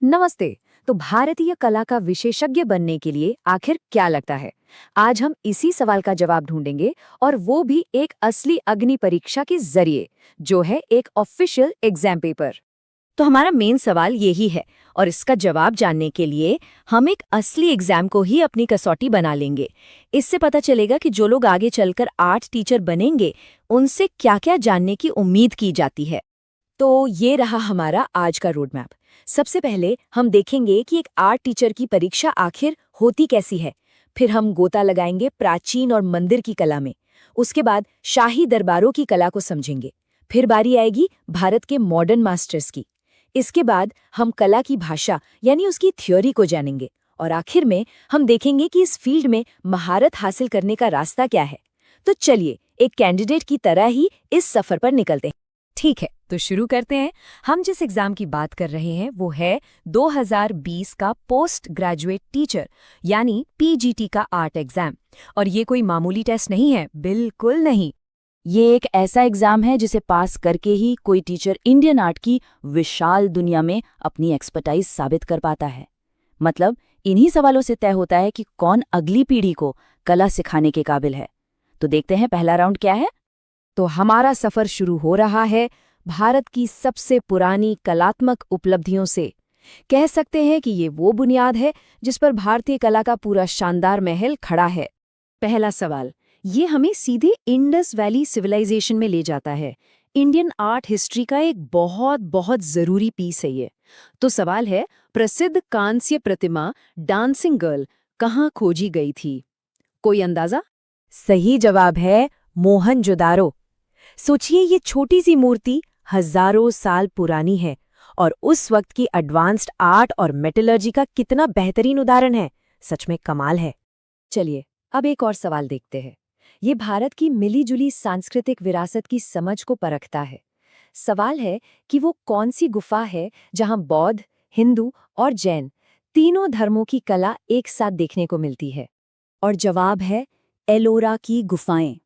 नमस्ते। तो भारतीय कला का विशेषज्ञ बनने के लिए आखिर क्या लगता है? आज हम इसी सवाल का जवाब ढूंढेंगे, और वो भी एक असली अग्नि परीक्षा के जरिए, जो है एक ऑफिशियल एग्जाम पेपर। तो हमारा मेन सवाल यही है, और इसका जवाब जानने के लिए हम एक असली एग्जाम को ही अपनी कसौटी बना लेंगे। इससे पता चलेगा कि जो लोग आगे चलकर आर्ट टीचर बनेंगे, उनसे क्या-क्या जानने की उम्मीद की जाती है। तो ये रहा हमारा आज का रोड मैप। सबसे पहले हम देखेंगे कि एक आर्ट टीचर की परीक्षा आखिर होती कैसी है। फिर हम गोता लगाएंगे प्राचीन और मंदिर की कला में। उसके बाद शाही दरबारों की कला को समझेंगे। फिर बारी आएगी भारत के मॉडर्न मास्टर्स की। इसके बाद हम कला की भाषा यानी उसकी थ्योरी को जानेंगे, और आखिर में हम देखेंगे कि इस फील्ड में महारत हासिल करने का रास्ता क्या है। तो चलिए एक कैंडिडेट की तरह ही इस सफर पर निकलते हैं। ठीक है, तो शुरू करते हैं। हम जिस एग्जाम की बात कर रहे हैं वो है 2020 का पोस्ट ग्रेजुएट टीचर यानी पीजीटी का आर्ट एग्जाम। और ये कोई मामूली टेस्ट नहीं है, बिल्कुल नहीं। ये एक ऐसा एग्जाम है जिसे पास करके ही कोई टीचर इंडियन आर्ट की विशाल दुनिया में अपनी एक्सपर्टाइज साबित कर पाता है। मतलब इन्हीं सवालों से तय होता है कि कौन अगली पीढ़ी को कला सिखाने के काबिल है। तो देखते हैं पहला राउंड क्या है। तो हमारा सफर शुरू हो रहा है भारत की सबसे पुरानी कलात्मक उपलब्धियों से। कह सकते हैं कि ये वो बुनियाद है जिस पर भारतीय कला का पूरा शानदार महल खड़ा है। पहला सवाल, ये हमें सीधे इंडस वैली सिविलाइजेशन में ले जाता है। इंडियन आर्ट हिस्ट्री का एक बहुत बहुत जरूरी पीस है ये। तो सवाल है, प्रसिद्ध कांस्य प्रतिमा डांसिंग गर्ल कहाँ खोजी गई थी? कोई अंदाजा? सही जवाब है मोहनजोदारो। सोचिए, ये छोटी सी मूर्ति हजारों साल पुरानी है और उस वक्त की एडवांस्ड आर्ट और मेटलर्जी का कितना बेहतरीन उदाहरण है। सच में कमाल है। चलिए अब एक और सवाल देखते हैं। ये भारत की मिली-जुली सांस्कृतिक विरासत की समझ को परखता है। सवाल है कि वो कौन सी गुफा है जहां बौद्ध, हिंदू और जैन तीनों धर्मों की कला एक साथ देखने को मिलती है। और जवाब है एलोरा की गुफाएं।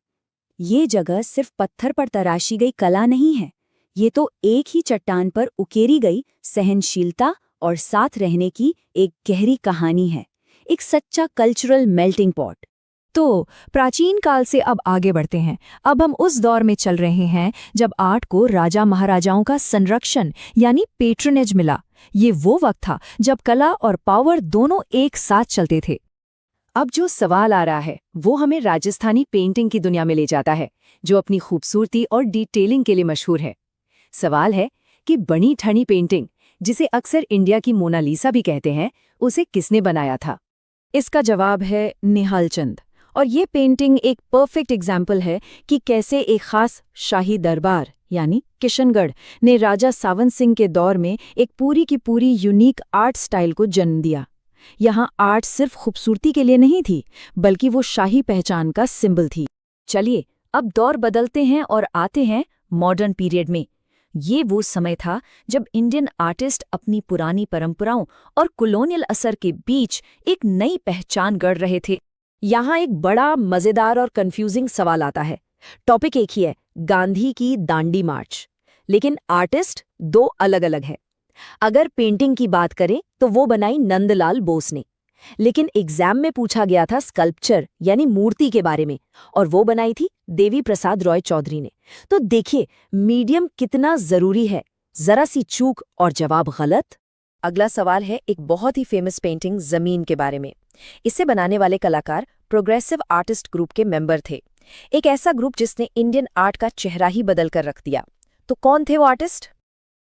ये जगह सिर्फ पत्थर पर तराशी गई कला नहीं है, ये तो एक ही चट्टान पर उकेरी गई सहनशीलता और साथ रहने की एक गहरी कहानी है, एक सच्चा कल्चरल मेल्टिंग पॉट। तो प्राचीन काल से अब आगे बढ़ते हैं। अब हम उस दौर में चल रहे हैं जब आर्ट को राजा महाराजाओं का संरक्षण यानी पेट्रनेज मिला। ये वो वक्त था जब कला और पावर दोनों एक साथ चलते थे। अब जो सवाल आ रहा है वो हमें राजस्थानी पेंटिंग की दुनिया में ले जाता है, जो अपनी खूबसूरती और डिटेलिंग के लिए मशहूर है। सवाल है कि बनी ठनी पेंटिंग, जिसे अक्सर इंडिया की मोनालिसा भी कहते हैं, उसे किसने बनाया था? इसका जवाब है निहाल चंद। और ये पेंटिंग एक परफेक्ट एग्जाम्पल है कि कैसे एक खास शाही दरबार यानी किशनगढ़ ने राजा सावन सिंह के दौर में एक पूरी की पूरी यूनिक आर्ट स्टाइल को जन्म दिया। यहाँ आर्ट सिर्फ खूबसूरती के लिए नहीं थी, बल्कि वो शाही पहचान का सिंबल थी। चलिए अब दौर बदलते हैं और आते हैं मॉडर्न पीरियड में। ये वो समय था जब इंडियन आर्टिस्ट अपनी पुरानी परंपराओं और कॉलोनियल असर के बीच एक नई पहचान गढ़ रहे थे। यहाँ एक बड़ा मजेदार और कंफ्यूजिंग सवाल आता है। टॉपिक एक ही है, गांधी की दांडी मार्च, लेकिन आर्टिस्ट दो अलग अलग है। अगर पेंटिंग की बात करें तो वो बनाई नंदलाल बोस ने, लेकिन एग्जाम में पूछा गया था स्कल्पचर यानी मूर्ति के बारे में, और वो बनाई थी देवी प्रसाद रॉय चौधरी ने। तो देखिए मीडियम कितना जरूरी है। जरा सी चूक और जवाब गलत। अगला सवाल है एक बहुत ही फेमस पेंटिंग जमीन के बारे में। इसे बनाने वाले कलाकार प्रोग्रेसिव आर्टिस्ट ग्रुप के मेंबर थे, एक ऐसा ग्रुप जिसने इंडियन आर्ट का चेहरा ही बदल कर रख दिया। तो कौन थे वो आर्टिस्ट?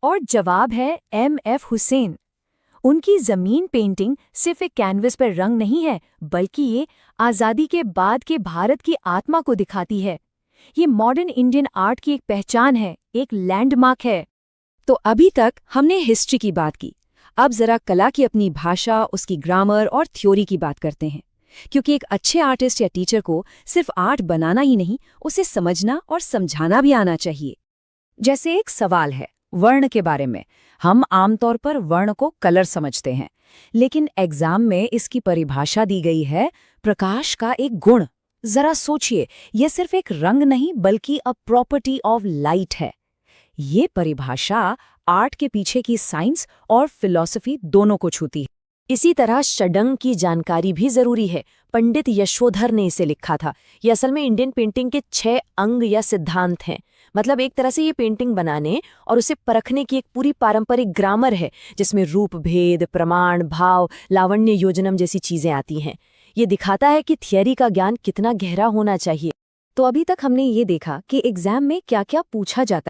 और जवाब है M.F. हुसैन। उनकी जमीन पेंटिंग सिर्फ एक कैनवस पर रंग नहीं है, बल्कि ये आज़ादी के बाद के भारत की आत्मा को दिखाती है। ये मॉडर्न इंडियन आर्ट की एक पहचान है, एक लैंडमार्क है। तो अभी तक हमने हिस्ट्री की बात की। अब जरा कला की अपनी भाषा, उसकी ग्रामर और थ्योरी की बात करते हैं, क्योंकि एक अच्छे आर्टिस्ट या टीचर को सिर्फ आर्ट बनाना ही नहीं, उसे समझना और समझाना भी आना चाहिए। जैसे एक सवाल है वर्ण के बारे में। हम आमतौर पर वर्ण को कलर समझते हैं, लेकिन एग्जाम में इसकी परिभाषा दी गई है प्रकाश का एक गुण। जरा सोचिए, यह सिर्फ एक रंग नहीं बल्कि अ प्रॉपर्टी ऑफ लाइट है। ये परिभाषा आर्ट के पीछे की साइंस और फिलॉसफी दोनों को छूती है। इसी तरह षडंग की जानकारी भी जरूरी है। पंडित यशोधर ने इसे लिखा था। ये असल में इंडियन पेंटिंग के 6 अंग या सिद्धांत हैं। मतलब एक तरह से ये पेंटिंग बनाने और उसे परखने की एक पूरी पारंपरिक ग्रामर है, जिसमें रूप भेद, प्रमाण, भाव, लावण्य, योजनम जैसी चीजें आती हैं। ये दिखाता है कि थियरी का ज्ञान कितना गहरा होना चाहिए। तो अभी तक हमने ये देखा कि एग्जाम में क्या क्या पूछा जाता है।